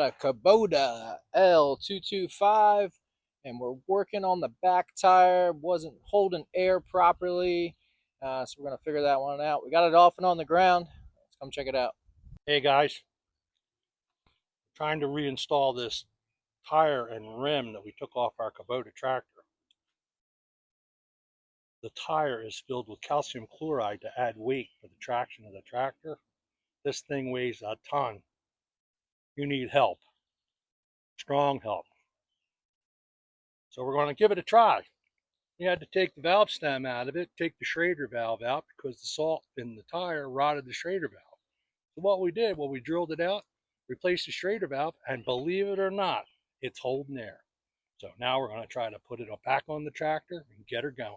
A Kubota L225, and we're working on the back tire. Wasn't holding air properly, so we're gonna figure that one out. We got it off and on the ground. Let's come check it out. Hey guys, trying to reinstall this tire and rim that we took off our Kubota tractor. The tire is filled with calcium chloride to add weight for the traction of the tractor. This thing weighs a ton. You need help, strong help. So we're going to give it a try. We had to take the valve stem out of it, take the Schrader valve out because the salt in the tire rotted the Schrader valve. So what we did, we drilled it out, replaced the Schrader valve, and believe it or not, it's holding air. So now we're going to try to put it back on the tractor and get her going.